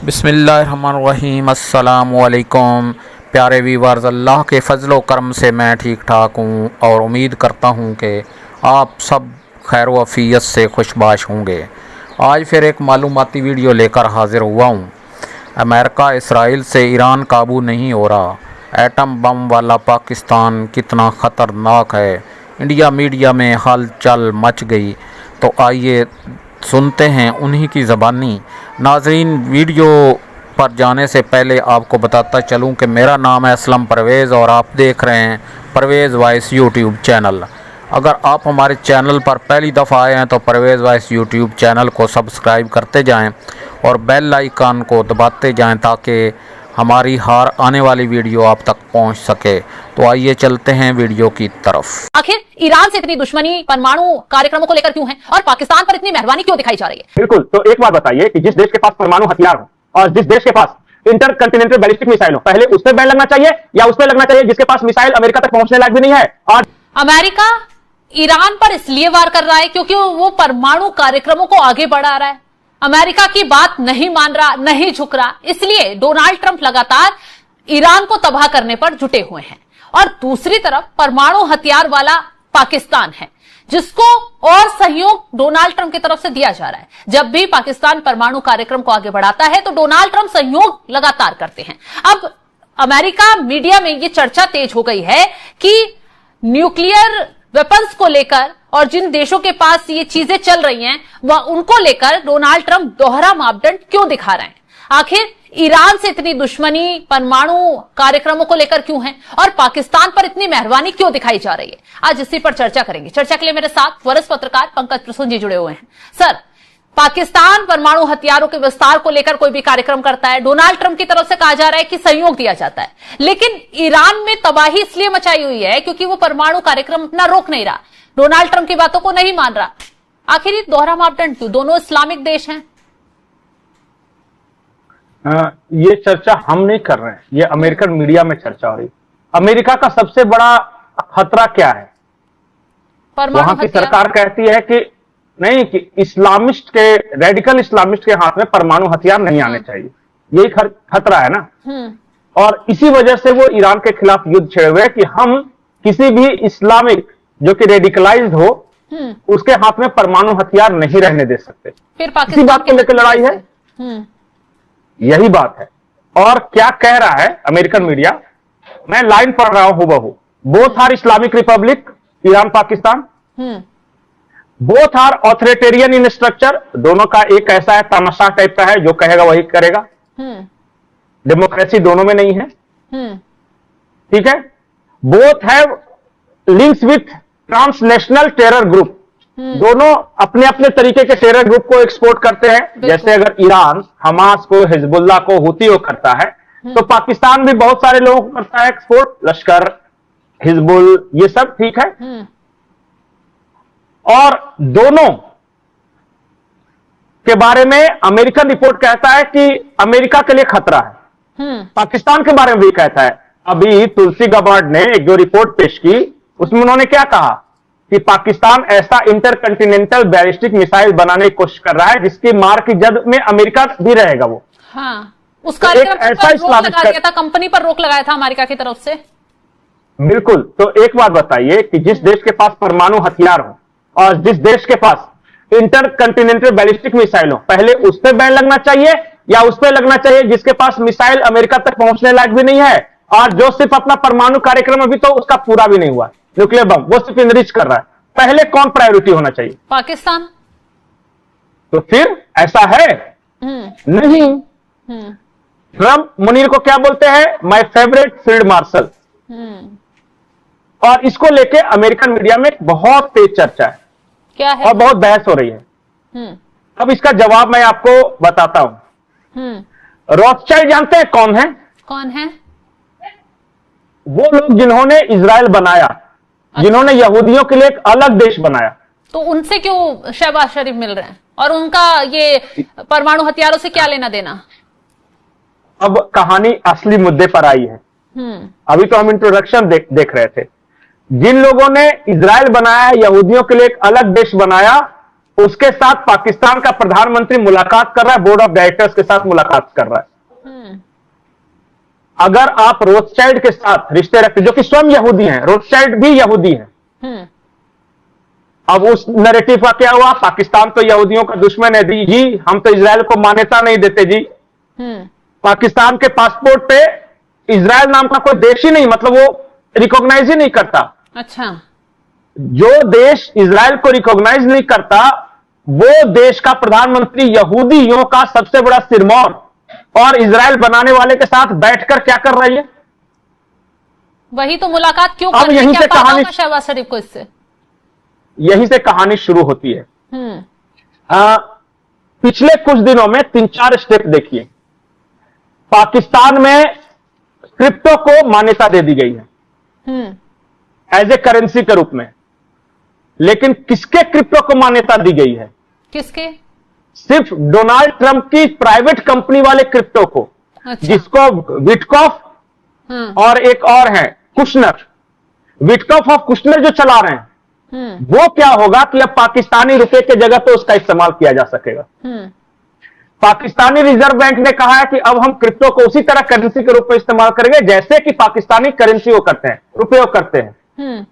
बिस्मिल्लाहिर्रहमानिर्रहीम। अस्सलामुअलैकुम प्यारे व्यूअर्स, अल्लाह के फ़ज़ल व करम से मैं ठीक ठाक हूँ और उम्मीद करता हूँ कि आप सब खैर व आफ़ियत से खुशबाश होंगे। आज फिर एक मालूमाती वीडियो लेकर हाज़िर हुआ हूँ। अमेरिका इसराइल से ईरान काबू नहीं हो रहा, एटम बम वाला पाकिस्तान कितना ख़तरनाक है, इंडिया मीडिया में हलचल मच गई। तो आइए सुनते हैं उन्हीं की ज़बानी। नाज़रीन, वीडियो पर जाने से पहले आपको बताता चलूं कि मेरा नाम है असलम परवेज़ और आप देख रहे हैं परवेज़ वॉइस यूट्यूब चैनल। अगर आप हमारे चैनल पर पहली दफ़ा आए हैं तो परवेज़ वॉइस यूट्यूब चैनल को सब्सक्राइब करते जाएं और बेल आइकन को दबाते जाएं ताकि हमारी हर आने वाली वीडियो आप तक पहुंच सके। तो आइए चलते हैं वीडियो की तरफ। आखिर ईरान से इतनी दुश्मनी परमाणु कार्यक्रमों को लेकर क्यों है और पाकिस्तान पर इतनी मेहरबानी क्यों दिखाई जा रही है? बिल्कुल। तो एक बात बताइए कि जिस देश के पास परमाणु हथियार हो और जिस देश के पास इंटरकंटिनेंटल बैलिस्टिक मिसाइल हो, पहले उस पर बैन लगना चाहिए या उस पर लगना चाहिए जिसके पास मिसाइल अमेरिका तक पहुंचने लायक भी नहीं है? और अमेरिका ईरान पर इसलिए वार कर रहा है क्योंकि वो परमाणु कार्यक्रमों को आगे बढ़ा रहा है, अमेरिका की बात नहीं मान रहा, नहीं झुक रहा, इसलिए डोनाल्ड ट्रंप लगातार ईरान को तबाह करने पर जुटे हुए हैं। और दूसरी तरफ परमाणु हथियार वाला पाकिस्तान है जिसको और सहयोग डोनाल्ड ट्रंप की तरफ से दिया जा रहा है। जब भी पाकिस्तान परमाणु कार्यक्रम को आगे बढ़ाता है तो डोनाल्ड ट्रंप सहयोग लगातार करते हैं। अब अमेरिका मीडिया में ये चर्चा तेज हो गई है कि न्यूक्लियर वेपन्स को लेकर और जिन देशों के पास ये चीजें चल रही हैं वह उनको लेकर डोनाल्ड ट्रंप दोहरा मापदंड क्यों दिखा रहे हैं। आखिर ईरान से इतनी दुश्मनी परमाणु कार्यक्रमों को लेकर क्यों है और पाकिस्तान पर इतनी मेहरबानी क्यों दिखाई जा रही है, आज इसी पर चर्चा करेंगे। चर्चा के लिए मेरे साथ वरिष्ठ पत्रकार पंकज प्रसून जी जुड़े हुए हैं। सर, पाकिस्तान परमाणु हथियारों के विस्तार को लेकर कोई भी कार्यक्रम करता है, डोनाल्ड ट्रंप की तरफ से कहा जा रहा है कि सहयोग दिया जाता है, लेकिन ईरान में तबाही इसलिए मचाई हुई है क्योंकि वो परमाणु कार्यक्रम अपना रोक नहीं रहा, डोनाल्ड ट्रंप की बातों को नहीं मान रहा। आखिर ये दोहरा मापदंड क्यों? दोनों इस्लामिक देश हैं। ये चर्चा हम नहीं कर रहे हैं, ये अमेरिकन मीडिया में चर्चा हो रही है। अमेरिका का सबसे बड़ा खतरा क्या है? वहां की सरकार कहती है कि नहीं, कि इस्लामिस्ट के, रेडिकल इस्लामिस्ट के हाथ में परमाणु हथियार नहीं आने चाहिए, यही खतरा है ना। और इसी वजह से वो ईरान के खिलाफ युद्ध छेड़े हुए कि हम किसी भी इस्लामिक जो कि रेडिकलाइज्ड हो उसके हाथ में परमाणु हथियार नहीं रहने दे सकते। फिर इसी बात को लेकर लड़ाई है, यही बात है। और क्या कह रहा है अमेरिकन मीडिया, मैं लाइन पढ़ रहा हूं हुबहू। Both are Islamic republic, Iran Pakistan, both are authoritarian in structure, दोनों का एक ऐसा है तमाशा टाइप का है, जो कहेगा वही करेगा, डेमोक्रेसी दोनों में नहीं है, ठीक है। Both have links with transnational terror group, दोनों अपने अपने तरीके के टेरर ग्रुप को एक्सपोर्ट करते हैं। जैसे अगर ईरान हमास को, हिजबुल्लाह को, हुती को करता है तो पाकिस्तान भी बहुत सारे लोगों को करता है एक्सपोर्ट, लश्कर, हिजबुल, ये सब ठीक है। और दोनों के बारे में अमेरिकन रिपोर्ट कहता है कि अमेरिका के लिए खतरा है, पाकिस्तान के बारे में भी कहता है। अभी तुलसी गबार्ड ने एक जो रिपोर्ट पेश की उसमें उन्होंने क्या कहा कि पाकिस्तान ऐसा इंटरकंटिनेंटल बैलिस्टिक मिसाइल बनाने की कोशिश कर रहा है जिसकी मार की जद में अमेरिका भी रहेगा। वो उस कार्यक्रम पर रोक लगा दिया था, कंपनी पर रोक लगाया था अमेरिका की तरफ से। बिल्कुल। तो एक बात बताइए कि जिस देश के पास परमाणु हथियार हो और जिस देश के पास इंटरकंटिनेंटल बैलिस्टिक मिसाइल हो, पहले उस पर बैन लगना चाहिए या उस पर लगना चाहिए जिसके पास मिसाइल अमेरिका तक पहुंचने लायक भी नहीं है और जो सिर्फ अपना परमाणु कार्यक्रम अभी तो उसका पूरा भी नहीं हुआ, न्यूक्लियर बम वो सिर्फ इनरिच कर रहा है। पहले कौन प्रायोरिटी होना चाहिए? पाकिस्तान। तो फिर ऐसा है नहीं। ट्रंप मुनीर को क्या बोलते हैं? My favourite field marshal. और इसको लेके अमेरिकन मीडिया में बहुत तेज चर्चा है, क्या है? और बहुत बहस हो रही है। अब इसका जवाब मैं आपको बताता हूं। रॉथस्चाइल्ड जानते हैं कौन है? कौन है? वो लोग जिन्होंने इजराइल बनाया, जिन्होंने यहूदियों के लिए एक अलग देश बनाया। तो उनसे क्यों शहबाज शरीफ मिल रहे हैं और उनका ये परमाणु हथियारों से क्या लेना देना? अब कहानी असली मुद्दे पर आई है। अभी तो हम इंट्रोडक्शन देख रहे थे। जिन लोगों ने इजराइल बनाया, यहूदियों के लिए एक अलग देश बनाया, उसके साथ पाकिस्तान का प्रधानमंत्री मुलाकात कर रहा है, बोर्ड ऑफ डायरेक्टर्स के साथ मुलाकात कर रहा है। अगर आप रोथस्चाइल्ड के साथ रिश्ते रखते, जो कि स्वयं यहूदी हैं, रोथस्चाइल्ड भी यहूदी हैं। अब उस नैरेटिव का क्या हुआ? पाकिस्तान तो यहूदियों का दुश्मन है जी, हम तो इजराइल को मान्यता नहीं देते जी। पाकिस्तान के पासपोर्ट पे इजराइल नाम का कोई देश ही नहीं, मतलब वो रिकॉग्नाइज ही नहीं करता। अच्छा, जो देश इजराइल को रिकॉग्नाइज नहीं करता, वो देश का प्रधानमंत्री यहूदियों का सबसे बड़ा सिरमौर और इजराइल बनाने वाले के साथ बैठकर क्या कर रही है? वही तो मुलाकात क्यों अब कर रही है? यहीं क्या से फायदा कहानी, होगा शहबाज शरीफ को इससे? यहीं से कहानी शुरू होती है। पिछले कुछ दिनों में 3-4 स्टेप देखिए। पाकिस्तान में क्रिप्टो को मान्यता दे दी गई है एज ए करेंसी के रूप में, लेकिन किसके क्रिप्टो को मान्यता दी गई है? किसके? सिर्फ डोनाल्ड ट्रंप की प्राइवेट कंपनी वाले क्रिप्टो को। अच्छा। जिसको विटकॉफ और एक और है कुशनर, विटकॉफ और कुशनर जो चला रहे हैं, वो क्या होगा कि अब पाकिस्तानी रुपए के जगह पे उसका इस्तेमाल किया जा सकेगा। पाकिस्तानी रिजर्व बैंक ने कहा है कि अब हम क्रिप्टो को उसी तरह करेंसी के रूप में इस्तेमाल करेंगे जैसे कि पाकिस्तानी करेंसी वो करते हैं, उपयोग करते हैं।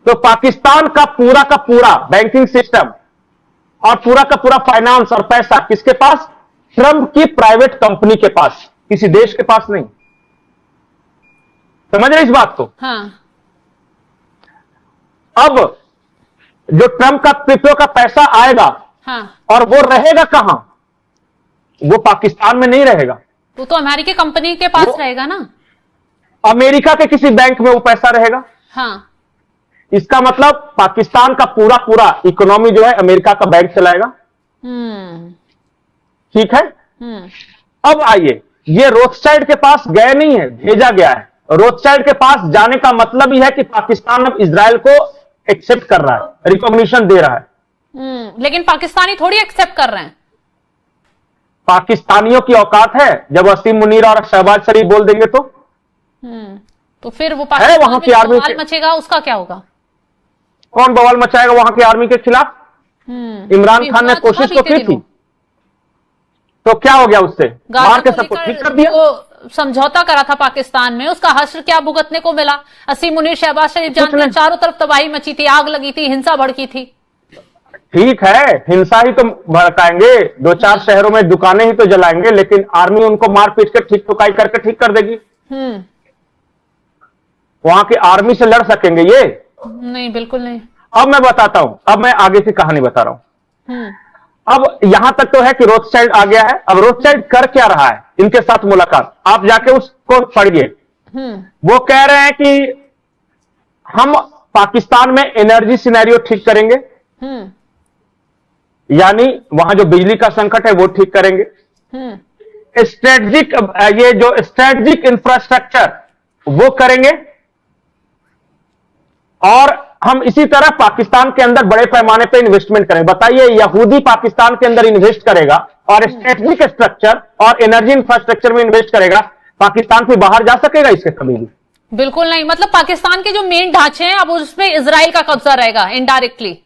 तो पाकिस्तान का पूरा बैंकिंग सिस्टम और पूरा का पूरा फाइनेंस और पैसा किसके पास? ट्रंप की प्राइवेट कंपनी के पास, किसी देश के पास नहीं। समझ रहे इस बात को? हाँ। अब जो ट्रंप का क्रिप्टो का पैसा आएगा, हाँ। और वो रहेगा कहां? वो पाकिस्तान में नहीं रहेगा, वो तो अमेरिकी कंपनी के पास रहेगा ना। अमेरिका के किसी बैंक में वो पैसा रहेगा। हाँ। इसका मतलब पाकिस्तान का पूरा इकोनॉमी जो है अमेरिका का बैंक चलाएगा। ठीक है। अब आइए, ये रोथस्चाइल्ड के पास गए नहीं है, भेजा गया है। रोथस्चाइल्ड के पास जाने का मतलब ही है कि पाकिस्तान अब इजराइल को एक्सेप्ट कर रहा है, रिकॉग्निशन दे रहा है। लेकिन पाकिस्तानी थोड़ी एक्सेप्ट कर रहे हैं। पाकिस्तानियों की औकात है, जब वसीम मुनीर और शहबाज शरीफ बोल देंगे तो फिर वो पाकिस्तान वहां की आर्मी बवाल मचेगा, उसका क्या होगा? कौन बवाल मचाएगा वहां की आर्मी के खिलाफ? इमरान खान ने कोशिश तो की थी, तो क्या हो गया उससे? मार के सबको ठीक कर दिया। समझौता करा था पाकिस्तान में, उसका हश्र क्या भुगतने को मिला? वसीम मुनीर, शहबाज शरीफ जानते हैं, चारों तरफ तबाही मची थी, आग लगी थी, हिंसा भड़की थी। ठीक है, हिंसा ही तो भड़काएंगे, 2-4 शहरों में दुकानें ही तो जलाएंगे, लेकिन आर्मी उनको मार पीट कर ठीक ठुकाई करके ठीक कर देगी। वहां की आर्मी से लड़ सकेंगे ये? नहीं, बिल्कुल नहीं। अब मैं बताता हूं, अब मैं आगे की कहानी बता रहा हूं। अब यहां तक तो है कि रोथस्चाइल्ड आ गया है। अब रोथस्चाइल्ड कर क्या रहा है इनके साथ मुलाकात? आप जाके उसको पढ़िए। वो कह रहे हैं कि हम पाकिस्तान में एनर्जी सिनेरियो ठीक करेंगे, यानी वहां जो बिजली का संकट है वो ठीक करेंगे। स्ट्रेटजिक, ये जो स्ट्रेटजिक इंफ्रास्ट्रक्चर वो करेंगे, और हम इसी तरह पाकिस्तान के अंदर बड़े पैमाने पे इन्वेस्टमेंट करेंगे। बताइए, यहूदी पाकिस्तान के अंदर इन्वेस्ट करेगा और स्ट्रेटजिक स्ट्रक्चर और एनर्जी इंफ्रास्ट्रक्चर में इन्वेस्ट करेगा, पाकिस्तान से बाहर जा सकेगा इसके कभी भी? बिल्कुल नहीं। मतलब पाकिस्तान के जो मेन ढांचे हैं, अब उसमें इजराइल का कब्जा रहेगा, इनडायरेक्टली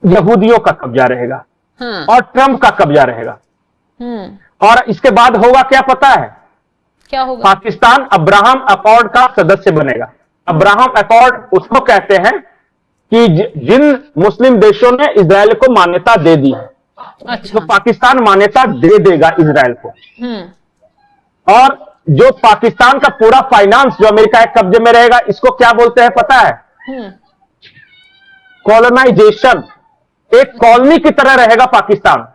यहूदियों का कब्जा रहेगा और ट्रंप का कब्जा रहेगा। और इसके बाद होगा क्या पता है? क्या होगा? पाकिस्तान अब्राहम अकॉर्ड का सदस्य बनेगा। अब्राहम अकॉर्ड उसको कहते हैं कि जिन मुस्लिम देशों ने इजराइल को मान्यता दे दी है, अच्छा। तो पाकिस्तान मान्यता दे देगा इजराइल को। और जो पाकिस्तान का पूरा फाइनेंस जो अमेरिका के कब्जे में रहेगा, इसको क्या बोलते हैं पता है? कॉलोनाइजेशन। एक कॉलोनी की तरह रहेगा पाकिस्तान,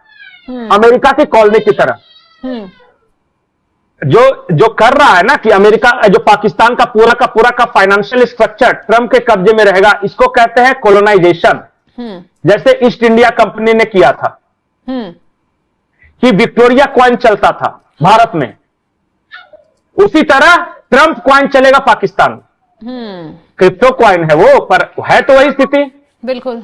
अमेरिका की कॉलोनी की तरह। जो कर रहा है ना कि अमेरिका, जो पाकिस्तान का पूरा फाइनेंशियल स्ट्रक्चर ट्रंप के कब्जे में रहेगा, इसको कहते हैं कॉलोनाइजेशन। जैसे ईस्ट इंडिया कंपनी ने किया था कि विक्टोरिया कॉइन चलता था भारत में, उसी तरह ट्रंप कॉइन चलेगा पाकिस्तान। क्रिप्टो कॉइन है वो, पर है तो वही स्थिति। बिल्कुल।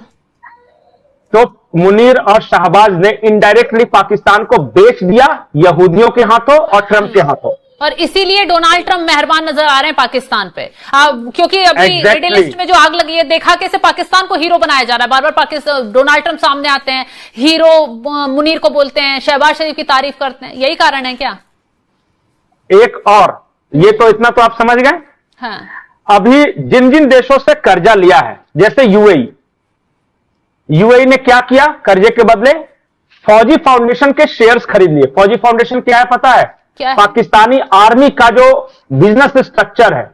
तो मुनीर और शहबाज ने इनडायरेक्टली पाकिस्तान को बेच दिया यहूदियों के हाथों और ट्रंप के हाथों। और इसीलिए डोनाल्ड ट्रंप मेहरबान नजर आ रहे हैं पाकिस्तान पे, क्योंकि अभी Exactly. मिडिल ईस्ट में जो आग लगी है, देखा कैसे पाकिस्तान को हीरो बनाया जा रहा है। बार बार पाकिस्तान डोनाल्ड ट्रंप सामने आते हैं, हीरो मुनीर को बोलते हैं, शहबाज शरीफ की तारीफ करते हैं। यही कारण है क्या? एक और, ये तो इतना तो आप समझ गए। हाँ। अभी जिन जिन देशों से कर्जा लिया है, जैसे यूएई ने क्या किया, कर्जे के बदले फौजी फाउंडेशन के शेयर्स खरीद लिए। फौजी फाउंडेशन क्या है पता है? क्या है? पाकिस्तानी आर्मी का जो बिजनेस स्ट्रक्चर है,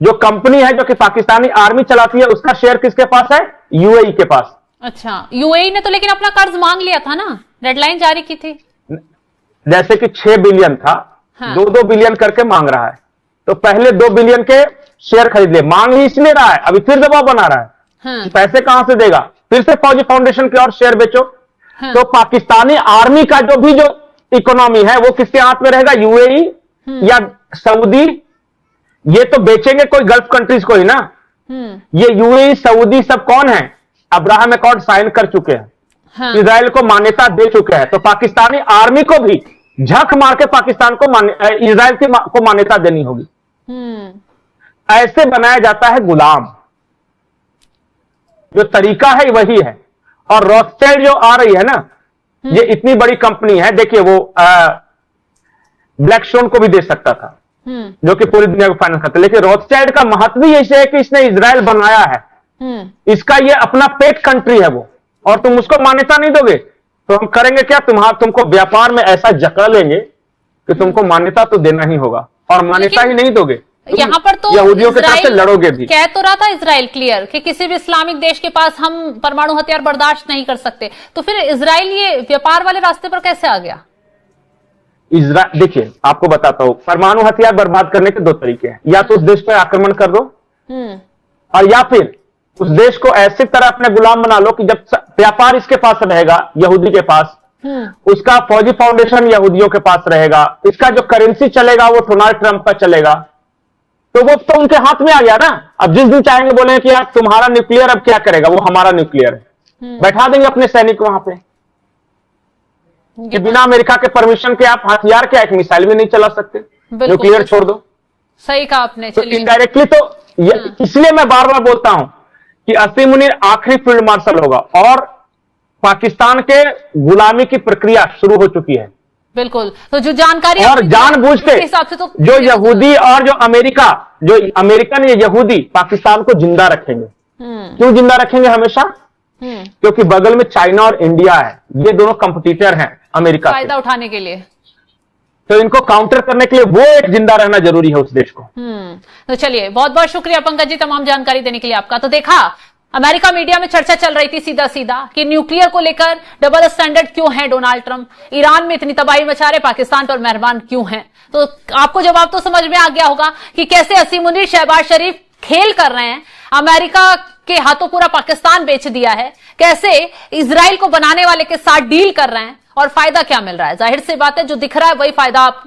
जो कंपनी है जो कि पाकिस्तानी आर्मी चलाती है, उसका शेयर किसके पास है? यूएई के पास। अच्छा, यूएई ने तो लेकिन अपना कर्ज मांग लिया था ना, डेडलाइन जारी की थी। जैसे कि 6 बिलियन था, हाँ। 2-2 बिलियन करके मांग रहा है। तो पहले 2 बिलियन के शेयर खरीद लिए, मांग ही इसलिए रहा है, अभी फिर दबाव बना रहा है। हाँ। पैसे कहां से देगा? फिर से फौजी फाउंडेशन के और शेयर बेचो। हाँ। तो पाकिस्तानी आर्मी का जो इकोनॉमी है वो किसके हाथ में रहेगा? यूएई या सऊदी? ये तो बेचेंगे कोई गल्फ कंट्रीज को ही ना। ये यूएई सऊदी सब कौन है? अब्राहम अकॉर्ड साइन कर चुके हैं। हाँ। इजराइल को मान्यता दे चुके हैं। तो पाकिस्तानी आर्मी को भी झक मार के पाकिस्तान को इजराइल को मान्यता देनी होगी। ऐसे बनाया जाता है गुलाम। जो तरीका है वही है। और रॉथस्चाइल्ड जो आ रही है ना, ये इतनी बड़ी कंपनी है। देखिए वो ब्लैकस्टोन को भी दे सकता था, जो कि पूरी दुनिया को फाइनेंस करता है, लेकिन रॉथस्चाइल्ड का महत्व ही ऐसे है कि इसने इजराइल बनाया है। इसका ये अपना पेट कंट्री है वो, और तुम उसको मान्यता नहीं दोगे तो हम करेंगे क्या? तुमको व्यापार में ऐसा जकड़ लेंगे कि तुमको मान्यता तो देना ही होगा, और मान्यता ही नहीं दोगे यहाँ पर तो यहूदियों के साथ लड़ोगे भी। कह तो रहा था इजराइल क्लियर कि किसी भी इस्लामिक देश के पास हम परमाणु हथियार बर्दाश्त नहीं कर सकते। तो फिर इजराइल ये व्यापार वाले रास्ते पर कैसे आ गया? इजराइल, देखिए आपको बताता हूं, परमाणु हथियार बर्बाद करने के 2 तरीके हैं। या तो उस देश पर आक्रमण कर दो, और या फिर उस देश को ऐसी तरह अपने गुलाम बना लो कि जब व्यापार इसके पास रहेगा, यहूदी के पास, उसका फौजी फाउंडेशन यहूदियों के पास रहेगा, इसका जो करेंसी चलेगा वो डोनाल्ड ट्रंप का चलेगा, तो वो तो उनके हाथ में आ गया ना। अब जिस दिन चाहेंगे बोले कि यार तुम्हारा न्यूक्लियर अब क्या करेगा, वो हमारा न्यूक्लियर है, बैठा देंगे अपने सैनिक वहां पे कि बिना अमेरिका के परमिशन के आप हथियार क्या, एक मिसाइल भी नहीं चला सकते, न्यूक्लियर छोड़ दो। सही कहा आपने। तो इनडायरेक्टली तो इसलिए मैं बार बार बोलता हूं कि असीम मुनीर आखिरी फील्ड मार्शल होगा, और पाकिस्तान के गुलामी की प्रक्रिया शुरू हो चुकी है। बिल्कुल। तो जो जानकारी और जानबूझ के हिसाब से तो जो यहूदी और जो अमेरिकन या यहूदी पाकिस्तान को जिंदा रखेंगे। क्यों जिंदा रखेंगे हमेशा? क्योंकि बगल में चाइना और इंडिया है, ये दोनों कंपटीटर हैं अमेरिका, फायदा उठाने के लिए। तो इनको काउंटर करने के लिए वो एक जिंदा रहना जरूरी है उस देश को। तो चलिए, बहुत बहुत शुक्रिया पंकज जी तमाम जानकारी देने के लिए आपका। तो देखा, अमेरिका मीडिया में चर्चा चल रही थी सीधा सीधा कि न्यूक्लियर को लेकर डबल स्टैंडर्ड क्यों है डोनाल्ड ट्रंप, ईरान में इतनी तबाही मचा रहे, पाकिस्तान पर मेहरबान क्यों हैं। तो आपको जवाब तो समझ में आ गया होगा कि कैसे असीम मुनीर, शहबाज शरीफ खेल कर रहे हैं, अमेरिका के हाथों पूरा पाकिस्तान बेच दिया है, कैसे इजराइल को बनाने वाले के साथ डील कर रहे हैं, और फायदा क्या मिल रहा है। जाहिर सी बात है, जो दिख रहा है वही फायदा आप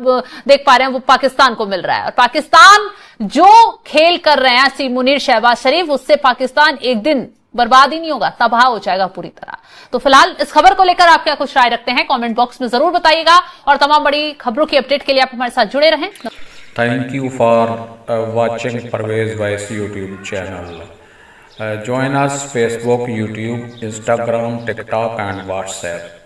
देख पा रहे हैं, वो पाकिस्तान को मिल रहा है। और पाकिस्तान जो खेल कर रहे हैं असीम मुनीर, शहबाज शरीफ, उससे पाकिस्तान एक दिन बर्बाद ही नहीं होगा, तबाह हो जाएगा पूरी तरह। तो फिलहाल इस खबर को लेकर आप क्या कुछ राय रखते हैं, कमेंट बॉक्स में जरूर बताइएगा, और तमाम बड़ी खबरों की अपडेट के लिए आप हमारे साथ जुड़े रहें। Thank you for watching Parvez Wais YouTube channel. Join us Facebook, YouTube, Instagram, TikTok and WhatsApp.